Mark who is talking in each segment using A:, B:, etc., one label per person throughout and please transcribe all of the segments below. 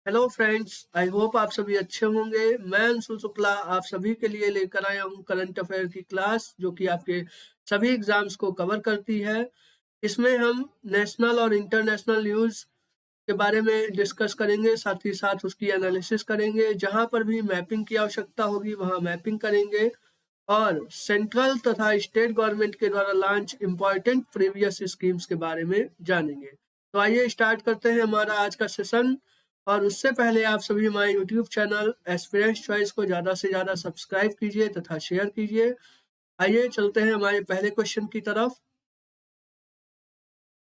A: Hello friends, I hope आप सभी अच्छे होंगे। मैं अंशु शुक्ला आप सभी के लिए लेकर आया हूँ करंट अफेयर की क्लास, जो कि आपके सभी एग्जाम्स को कवर करती है। इसमें हम नेशनल और इंटरनेशनल न्यूज़ के बारे में डिस्कस करेंगे, साथ ही साथ उसकी एनालिसिस करेंगे। जहाँ पर भी मैपिंग की आवश्यकता होगी वहाँ मैपिंग करेंगे, और सेंट्रल तथा स्टेट गवर्नमेंट के द्वारा लॉन्च इम्पॉर्टेंट प्रीवियस स्कीम्स के बारे में जानेंगे। तो आइए स्टार्ट करते हैं हमारा आज का सेशन। और उससे पहले आप सभी हमारे यूट्यूब चैनल एस्पिरेंट्स चॉइस को ज़्यादा से ज़्यादा सब्सक्राइब कीजिए तथा शेयर कीजिए। आइए चलते हैं हमारे पहले क्वेश्चन की तरफ।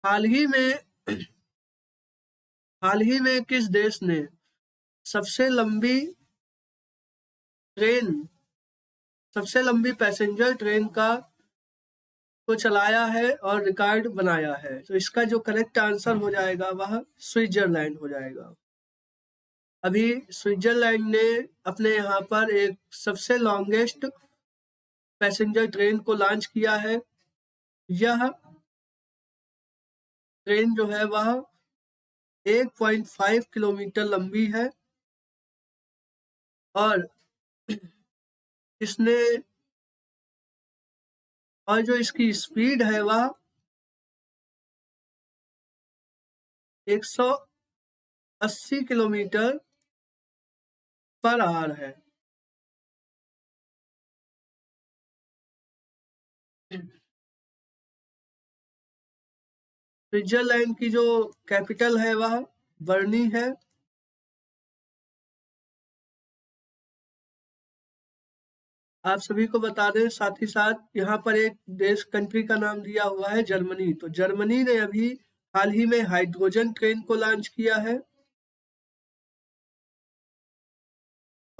A: हाल ही में हाल ही में किस देश ने सबसे लंबी ट्रेन सबसे लंबी पैसेंजर ट्रेन को चलाया है और रिकॉर्ड बनाया है? तो इसका जो करेक्ट आंसर हो जाएगा वह स्विट्जरलैंड हो जाएगा। अभी स्विट्जरलैंड ने अपने यहाँ पर एक सबसे लॉन्गेस्ट पैसेंजर ट्रेन को लॉन्च किया है। यह ट्रेन जो है वह 1.5 किलोमीटर लंबी है, और इसने और जो इसकी स्पीड है वह 180 किलोमीटर पर आवर है। स्विट्जरलैंड की जो कैपिटल है वह बर्नी है। आप सभी को बता दें, साथ ही साथ यहाँ पर एक देश कंट्री का नाम दिया हुआ है जर्मनी। तो जर्मनी ने अभी हाल ही में हाइड्रोजन ट्रेन को लॉन्च किया है,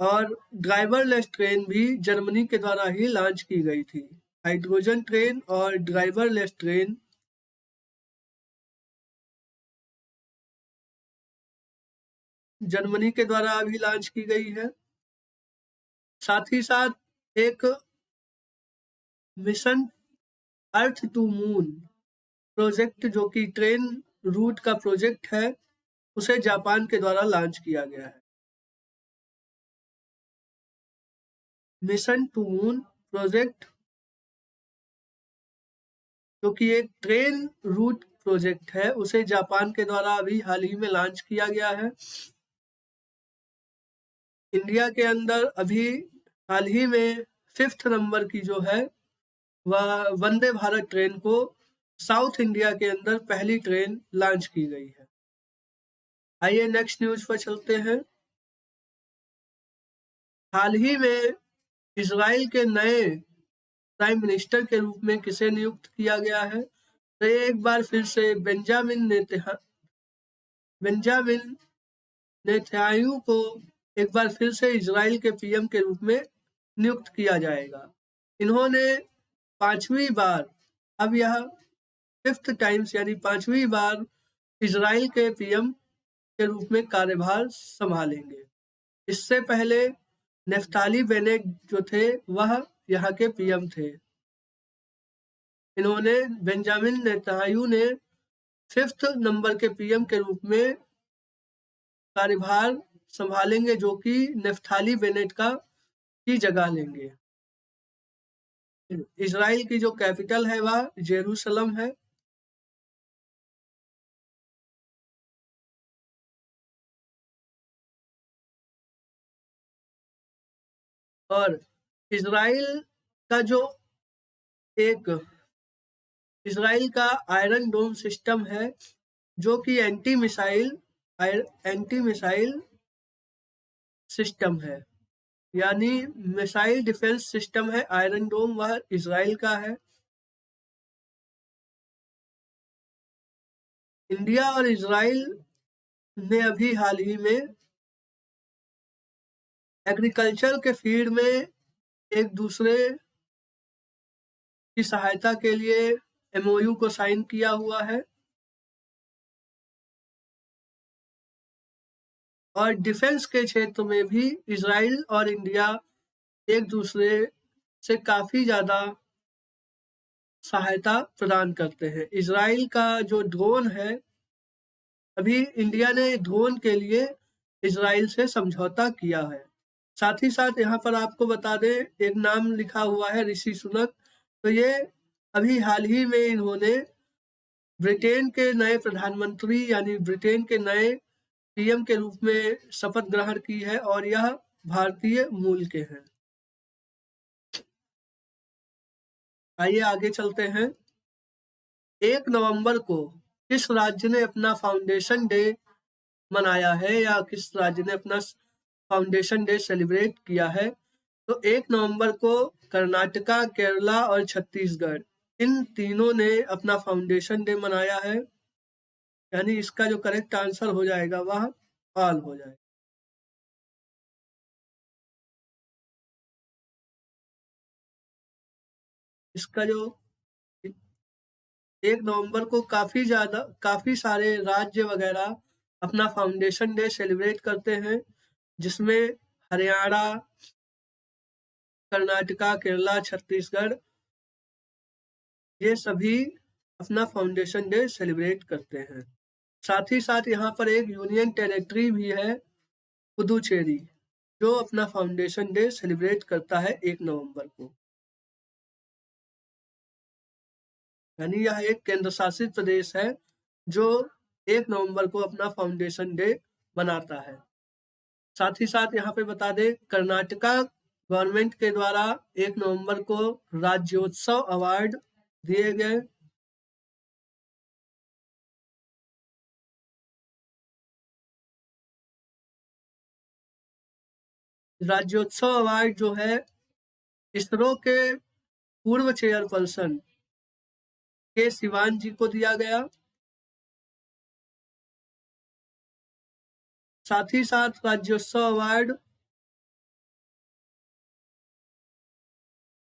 A: और ड्राइवरलेस ट्रेन भी जर्मनी के द्वारा ही लॉन्च की गई थी। हाइड्रोजन ट्रेन और ड्राइवरलेस ट्रेन जर्मनी के द्वारा अभी लॉन्च की गई है। साथ ही साथ एक mission earth to moon project, जो कि ट्रेन रूट का प्रोजेक्ट है, उसे जापान के द्वारा लॉन्च किया गया है। मिशन टू मून प्रोजेक्ट, जो कि एक ट्रेन रूट प्रोजेक्ट है, उसे जापान के द्वारा अभी हाल ही में लॉन्च किया गया है। इंडिया के अंदर अभी हाल ही में 5th नंबर की जो है वह वंदे भारत ट्रेन को साउथ इंडिया के अंदर पहली ट्रेन लॉन्च की गई है। आइए नेक्स्ट न्यूज पर चलते हैं। हाल ही में इजराइल के नए प्राइम मिनिस्टर के रूप में किसे नियुक्त किया गया है? तो एक बार फिर से बेंजामिन नेतन्याहू को एक बार फिर से इजराइल के पीएम के रूप में नियुक्त किया जाएगा। इन्होंने 5वीं बार, अब यह 5th टाइम्स यानी 5वीं बार इजराइल के पीएम के रूप में कार्यभार संभालेंगे। इससे पहले नेफ्ताली बेनेट जो थे वह यहाँ के पीएम थे। इन्होंने बेंजामिन नेतन्याहू ने 5th नंबर के पीएम के रूप में कार्यभार संभालेंगे, जो कि नेफ्ताली बेनेट की जगह लेंगे। इजराइल की जो कैपिटल है वह जेरूसलम है। और इजराइल का जो एक इजराइल का आयरन डोम सिस्टम है, जो कि एंटी मिसाइल सिस्टम है, यानी मिसाइल डिफेंस सिस्टम है। आयरन डोम वह इजराइल का है। इंडिया और इजराइल ने अभी हाल ही में एग्रीकल्चर के फील्ड में एक दूसरे की सहायता के लिए एमओयू को साइन किया हुआ है, और डिफेंस के क्षेत्र में भी इजराइल और इंडिया एक दूसरे से काफी ज्यादा सहायता प्रदान करते हैं। इजराइल का जो ड्रोन है, अभी इंडिया ने ड्रोन के लिए इजराइल से समझौता किया है। साथ ही साथ यहाँ पर आपको बता दें, एक नाम लिखा हुआ है ऋषि सुनक। तो ये अभी हाल ही में इन्होंने ब्रिटेन के नए प्रधानमंत्री यानी ब्रिटेन के नए पीएम के रूप में शपथ ग्रहण की है और यह भारतीय मूल के हैं। आइए आगे चलते हैं। 1 नवंबर को किस राज्य ने अपना फाउंडेशन डे मनाया है या किस राज्य ने अपना फाउंडेशन डे सेलिब्रेट किया है? तो 1 नवंबर को कर्नाटका, केरला और छत्तीसगढ़, इन तीनों ने अपना फाउंडेशन डे मनाया है। यानी इसका जो करेक्ट आंसर हो जाएगा वह ऑल हो जाएगा। इसका जो 1 नवंबर को काफी सारे राज्य वगैरह अपना फाउंडेशन डे सेलिब्रेट करते हैं, जिसमें हरियाणा, कर्नाटका, केरला, छत्तीसगढ़, ये सभी अपना फाउंडेशन डे सेलिब्रेट करते हैं। साथ ही साथ यहाँ पर एक यूनियन टेरिटरी भी है, पुदुचेरी, जो अपना फाउंडेशन डे सेलिब्रेट करता है 1 नवंबर को। यानी यह एक केंद्र शासित प्रदेश है जो 1 नवंबर को अपना फाउंडेशन डे मनाता है। साथ ही साथ यहाँ पे बता दें, कर्नाटका गवर्नमेंट के द्वारा 1 नवंबर को राज्योत्सव अवार्ड दिए गए। राज्योत्सव अवार्ड जो है इसरो के पूर्व चेयरपर्सन के सिवान जी को दिया गया। साथ ही साथ राज्योत्सव अवार्ड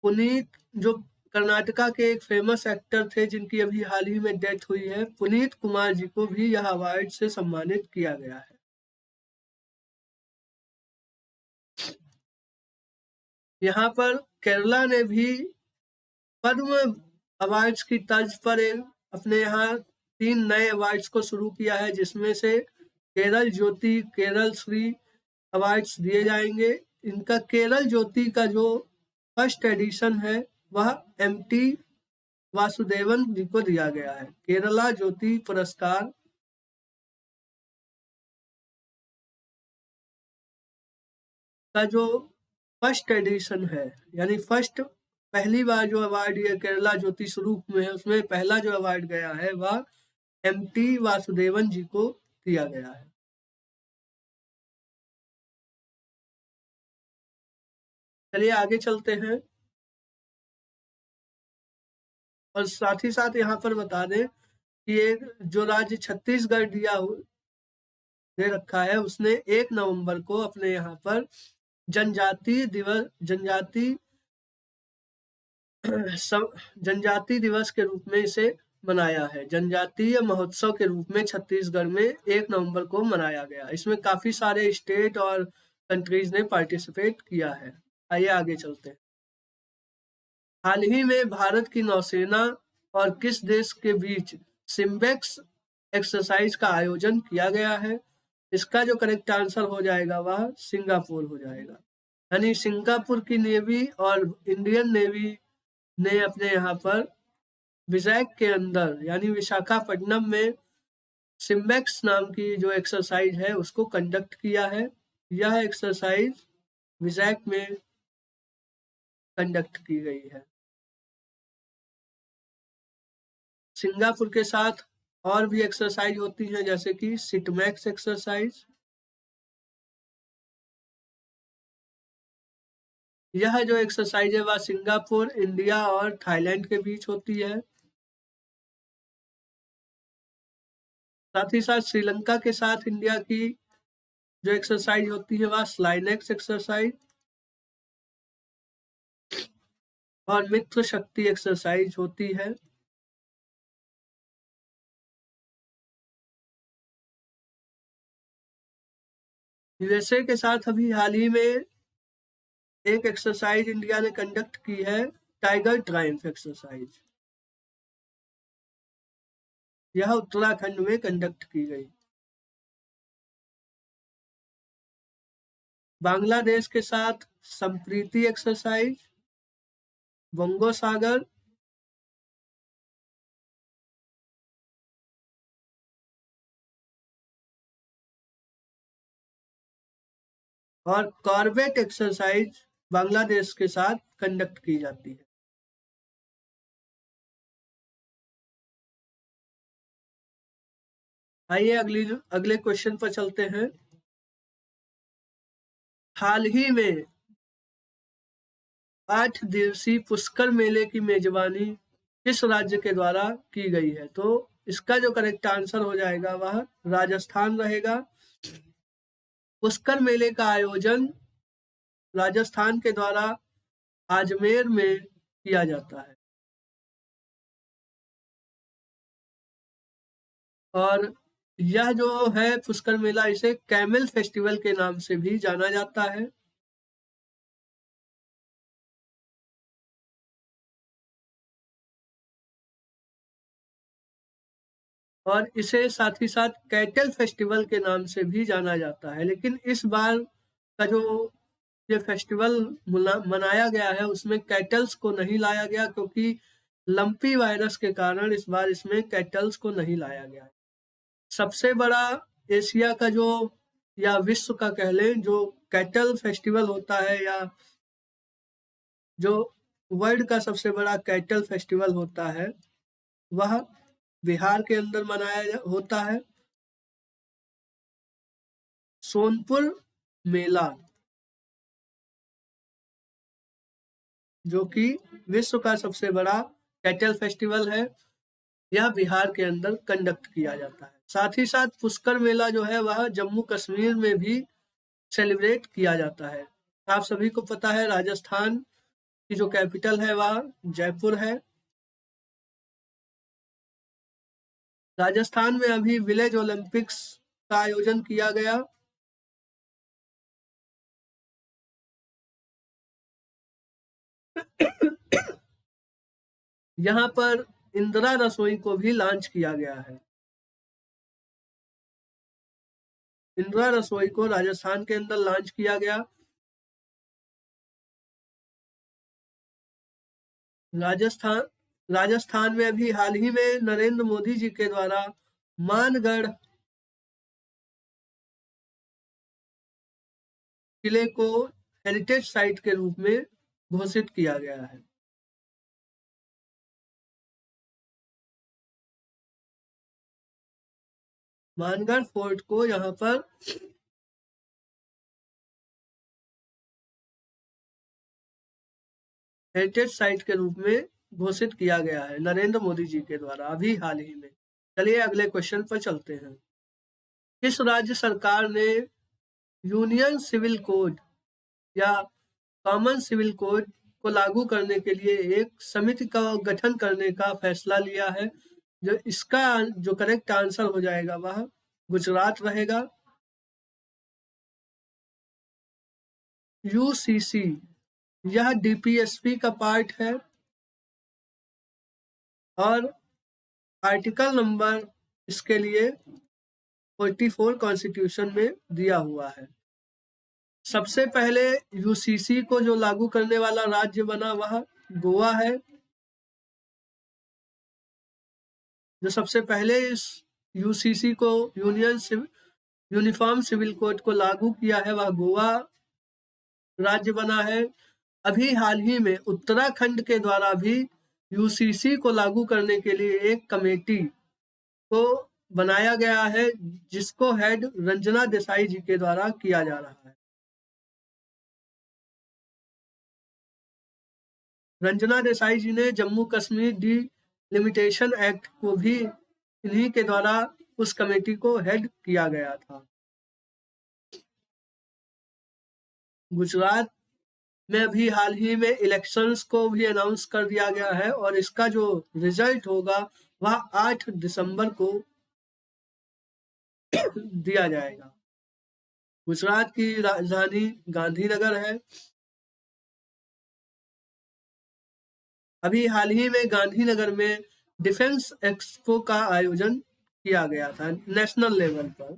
A: पुनीत, जो कर्नाटका के एक फेमस एक्टर थे जिनकी अभी हाल ही में डेथ हुई है, पुनीत कुमार जी को भी यह अवार्ड से सम्मानित किया गया है। यहाँ पर केरला ने भी पद्म अवार्ड्स की तर्ज पर अपने यहाँ 3 नए अवार्ड्स को शुरू किया है, जिसमें से केरल ज्योति, केरल श्री अवार्ड्स दिए जाएंगे। इनका केरल ज्योति का जो फर्स्ट एडिशन है वह एमटी वासुदेवन जी को दिया गया है। केरला ज्योति पुरस्कार का जो फर्स्ट एडिशन है, यानी पहली बार जो अवार्ड ये केरला ज्योति स्वरूप में है, उसमें पहला जो अवार्ड गया है वह एमटी वासुदेवन जी को दिया गया है। चलिए आगे चलते हैं। और साथ ही साथ यहाँ पर बता दें कि एक जो राज्य छत्तीसगढ़ दे रखा है, उसने 1 नवंबर को अपने यहाँ पर जनजाति दिवस के रूप में इसे मनाया है। जनजातीय महोत्सव के रूप में छत्तीसगढ़ में 1 नवंबर को मनाया गया। इसमें काफी सारे स्टेट और कंट्रीज ने पार्टिसिपेट किया है। आइए आगे चलते हैं। हाल ही में भारत की नौसेना और किस देश के बीच सिम्बेक्स एक्सरसाइज का आयोजन किया गया है? इसका जो करेक्ट आंसर हो जाएगा वह सिंगापुर हो जाएगा। यानी सिंगापुर की नेवी और इंडियन नेवी ने अपने यहाँ पर विजैक के अंदर यानी विशाखापट्टनम में सिम्बेक्स नाम की जो एक्सरसाइज है उसको कंडक्ट किया है। यह एक्सरसाइज विजैक में कंडक्ट की गई है। सिंगापुर के साथ और भी एक्सरसाइज होती हैं, जैसे कि सिटमैक्स एक्सरसाइज। यह जो एक्सरसाइज है वह सिंगापुर, इंडिया और थाईलैंड के बीच होती है। साथ ही साथ श्रीलंका के साथ इंडिया की जो एक्सरसाइज होती है वह स्लाइनेक्स एक्सरसाइज और मित्र शक्ति एक्सरसाइज होती है। यूएसए के साथ अभी हाल ही में एक एक्सरसाइज इंडिया ने कंडक्ट की है, टाइगर ट्रायम्फ एक्सरसाइज। यह उत्तराखंड में कंडक्ट की गई। बांग्लादेश के साथ संप्रीति एक्सरसाइज, बंगो सागर, और कॉर्बेट एक्सरसाइज बांग्लादेश के साथ कंडक्ट की जाती है। आइए अगले क्वेश्चन पर चलते हैं। हाल ही में 8 दिवसीय पुष्कर मेले की मेजबानी किस राज्य के द्वारा की गई है? तो इसका जो करेक्ट आंसर हो जाएगा वह राजस्थान रहेगा। पुष्कर मेले का आयोजन राजस्थान के द्वारा अजमेर में किया जाता है। और यह जो है पुष्कर मेला, इसे कैमल फेस्टिवल के नाम से भी जाना जाता है। और इसे साथ ही साथ कैटल फेस्टिवल के नाम से भी जाना जाता है। लेकिन इस बार का जो ये फेस्टिवल मनाया गया है उसमें कैटल्स को नहीं लाया गया, क्योंकि लंपी वायरस के कारण इस बार इसमें कैटल्स को नहीं लाया गया है। सबसे बड़ा एशिया का जो या विश्व का कह लें जो कैटल फेस्टिवल होता है, या जो वर्ल्ड का सबसे बड़ा कैटल फेस्टिवल होता है, वह बिहार के अंदर मनाया होता है। सोनपुर मेला, जो कि विश्व का सबसे बड़ा कैटल फेस्टिवल है, यह बिहार के अंदर कंडक्ट किया जाता है। साथ ही साथ पुष्कर मेला जो है वह जम्मू कश्मीर में भी सेलिब्रेट किया जाता है। आप सभी को पता है राजस्थान की जो कैपिटल है वह जयपुर है। राजस्थान में अभी विलेज ओलंपिक्स का आयोजन किया गया। यहाँ पर इंदिरा रसोई को भी लॉन्च किया गया है। इंदिरा रसोई को राजस्थान के अंदर लॉन्च किया गया। राजस्थान राजस्थान में अभी हाल ही में नरेंद्र मोदी जी के द्वारा मानगढ़ किले को हेरिटेज साइट के रूप में घोषित किया गया है। मानगढ़ फोर्ट को यहाँ पर हेरिटेज साइट के रूप में घोषित किया गया है नरेंद्र मोदी जी के द्वारा अभी हाल ही में। चलिए अगले क्वेश्चन पर चलते हैं। किस राज्य सरकार ने यूनियन सिविल कोड या कॉमन सिविल कोड को लागू करने के लिए एक समिति का गठन करने का फैसला लिया है? जो इसका जो करेक्ट आंसर हो जाएगा वह गुजरात रहेगा। यूसीसी, यह डीपीएसपी का पार्ट है और आर्टिकल नंबर इसके लिए 44 कॉन्स्टिट्यूशन में दिया हुआ है। सबसे पहले यूसीसी को जो लागू करने वाला राज्य बना वह गोवा है। जो सबसे पहले इस यूसीसी को यूनिफॉर्म सिविल कोड को लागू किया है वह गोवा राज्य बना है। अभी हाल ही में उत्तराखंड के द्वारा भी यूसीसी को लागू करने के लिए एक कमेटी को बनाया गया है, जिसको हेड रंजना देसाई जी के द्वारा किया जा रहा है। रंजना देसाई जी ने जम्मू कश्मीर डिलिमिटेशन एक्ट को भी इन्हीं के द्वारा उस कमेटी को हेड किया गया था। गुजरात में अभी हाल ही में इलेक्शंस को भी अनाउंस कर दिया गया है और इसका जो रिजल्ट होगा वह 8 दिसंबर को दिया जाएगा। गुजरात की राजधानी गांधीनगर है। अभी हाल ही में गांधीनगर में डिफेंस एक्सपो का आयोजन किया गया था नेशनल लेवल पर।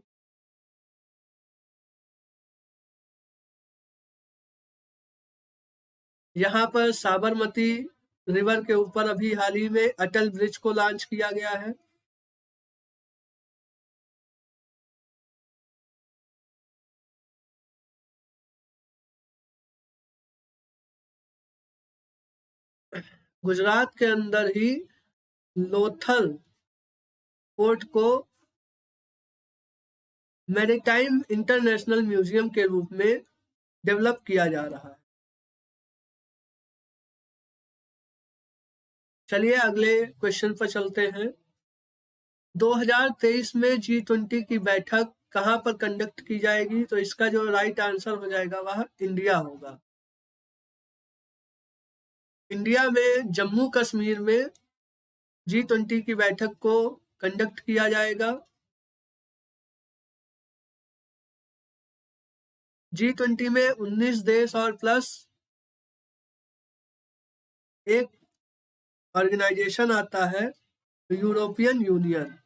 A: यहाँ पर साबरमती रिवर के ऊपर अभी हाल ही में अटल ब्रिज को लॉन्च किया गया है। गुजरात के अंदर ही लोथल पोर्ट को मैरीटाइम इंटरनेशनल म्यूजियम के रूप में डेवलप किया जा रहा है। चलिए अगले क्वेश्चन पर चलते हैं। 2023 में G20 की बैठक कहां पर कंडक्ट की जाएगी? तो इसका जो राइट आंसर हो जाएगा वह इंडिया होगा। इंडिया में जम्मू कश्मीर में G20 की बैठक को कंडक्ट किया जाएगा। G20 में 19 देश और प्लस एक ऑर्गेनाइजेशन आता है, यूरोपियन यूनियन।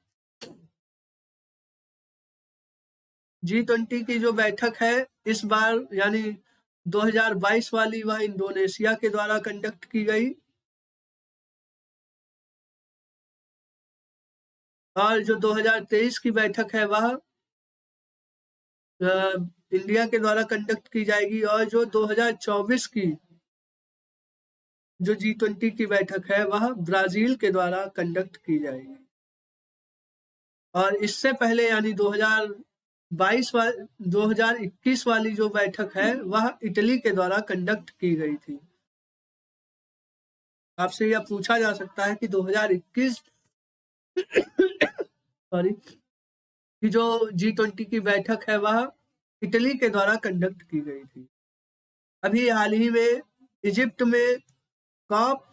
A: G20 की जो बैठक है इस बार यानी 2022 वाली वह इंडोनेशिया के द्वारा कंडक्ट की गई, और जो 2023 की बैठक है वह इंडिया के द्वारा कंडक्ट की जाएगी, और जो 2024 की जो G20 की बैठक है वह ब्राजील के द्वारा कंडक्ट की जाएगी। और इससे पहले यानी 2021 वाली जो बैठक है वह इटली के द्वारा कंडक्ट की गई थी। आपसे यह पूछा जा सकता है कि 2021 सॉरी कि जो G20 की बैठक है वह इटली के द्वारा कंडक्ट की गई थी। अभी हाल ही में इजिप्ट में कॉप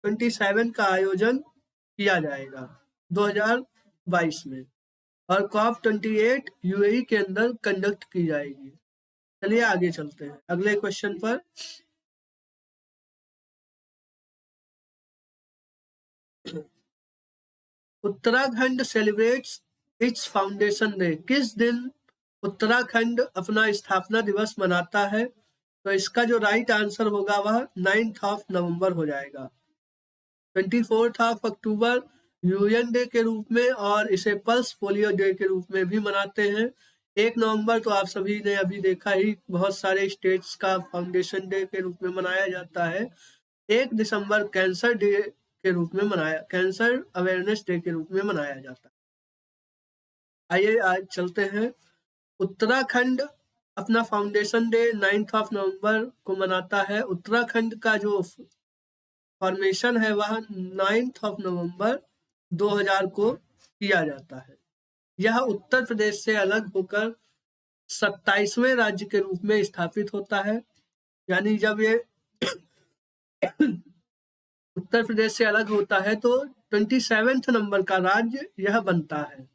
A: 27 का आयोजन किया जाएगा 2022 में, और कॉप 28 यूएई के अंदर कंडक्ट की जाएगी। चलिए आगे चलते हैं अगले क्वेश्चन पर। Uttarakhand celebrates it's foundation day. किस दिन उत्तराखंड अपना स्थापना दिवस मनाता है? तो इसका जो राइट आंसर होगा वह 9 नवंबर हो जाएगा। 24 अक्टूबर यूएन डे के रूप में, और इसे पल्स पोलियो डे के रूप में भी मनाते हैं। 1 नवंबर तो आप सभी ने अभी देखा ही, बहुत सारे स्टेट्स का फाउंडेशन डे के रूप में मनाया जाता है। 1 दिसंबर कैंसर डे के रूप में कैंसर अवेयरनेस डे के रूप में मनाया जाता है। आइए आज चलते हैं। उत्तराखंड अपना फाउंडेशन डे 9 नवंबर को मनाता है। उत्तराखंड का जो फॉर्मेशन है वह 9 नवंबर 2000 को किया जाता है। यह उत्तर प्रदेश से अलग होकर 27वें राज्य के रूप में स्थापित होता है। यानी जब ये उत्तर प्रदेश से अलग होता है तो 27वें नंबर का राज्य यह बनता है।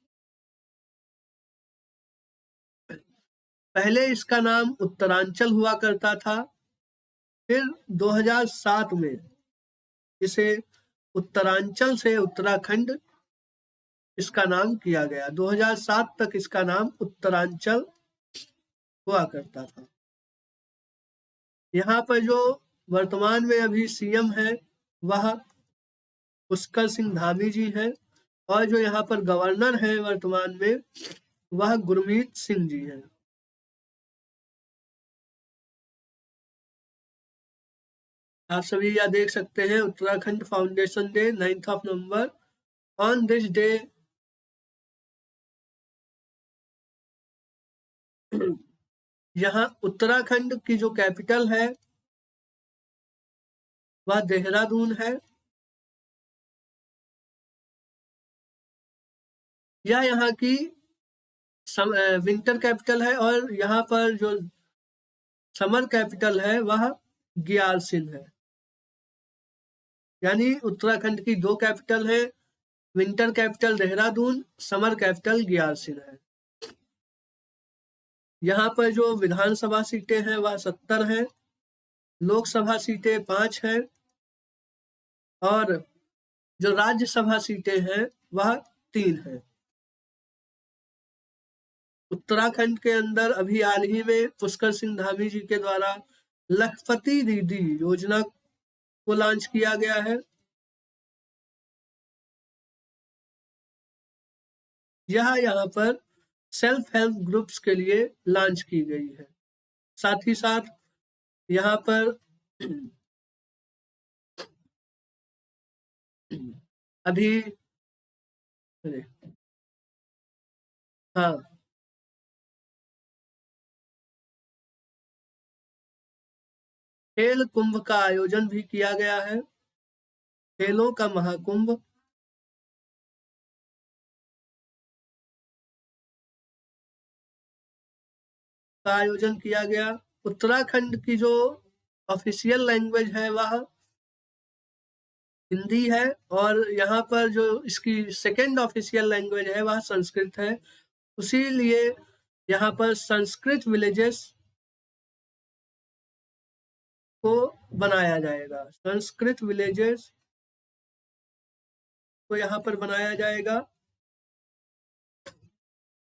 A: पहले इसका नाम उत्तरांचल हुआ करता था, फिर 2007 में इसे उत्तरांचल से उत्तराखंड इसका नाम किया गया। 2007 तक इसका नाम उत्तरांचल हुआ करता था। यहाँ पर जो वर्तमान में अभी सीएम है वह पुष्कर सिंह धामी जी हैं, और जो यहाँ पर गवर्नर है वर्तमान में वह गुरमीत सिंह जी हैं। आप सभी यह देख सकते हैं Uttarakhand foundation day 9 November. On this day यहाँ उत्तराखंड की जो कैपिटल है वह देहरादून है। यह यहाँ की विंटर कैपिटल है, और यहाँ पर जो समर कैपिटल है वह ग्यारसिन है। यानी उत्तराखंड की 2 कैपिटल है, winter capital Dehradun, summer capital Gairsain है। यहाँ पर जो विधानसभा सीटें हैं वह 70 हैं, लोकसभा सीटें 5 हैं, और जो राज्यसभा सीटें हैं वह 3 हैं। उत्तराखंड के अंदर अभी हाल ही में पुष्कर सिंह धामी जी के द्वारा लखपति दीदी योजना को लॉन्च किया गया है। यह यहाँ पर सेल्फ हेल्प ग्रुप्स के लिए लॉन्च की गई है। साथ ही साथ यहाँ पर अभी अरे हाँ, खेल कुंभ का आयोजन भी किया गया है। खेलों का महाकुंभ का आयोजन किया गया। उत्तराखंड की जो ऑफिशियल लैंग्वेज है वह हिंदी है और यहाँ पर जो इसकी सेकंड ऑफिशियल लैंग्वेज है वह संस्कृत है। उसी लिए यहाँ पर संस्कृत विलेजेस को बनाया जाएगा। संस्कृत विलेजेस को यहाँ पर बनाया जाएगा।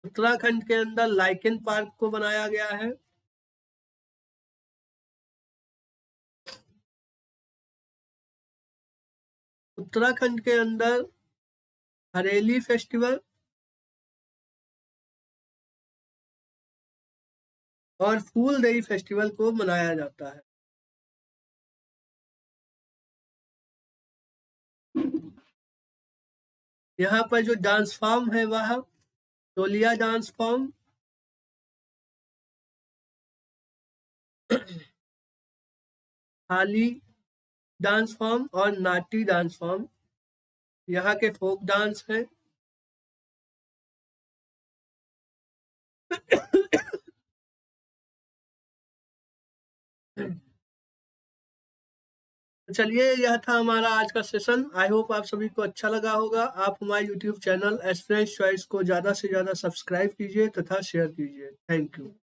A: उत्तराखंड के अंदर लाइकेन पार्क को बनाया गया है। उत्तराखंड के अंदर हरेली फेस्टिवल और फूलदेई फेस्टिवल को मनाया जाता है। यहाँ पर जो डांस फॉर्म है वह टोलिया डांस फॉर्म, थाली डांस फॉर्म और नाटी डांस फॉर्म यहाँ के फोक डांस हैं। चलिए, यह था हमारा आज का सेशन। आई होप आप सभी को अच्छा लगा होगा। आप हमारे यूट्यूब चैनल एस्पिरेंट्स चॉइस को ज़्यादा से ज़्यादा सब्सक्राइब कीजिए तथा शेयर कीजिए। Thank you.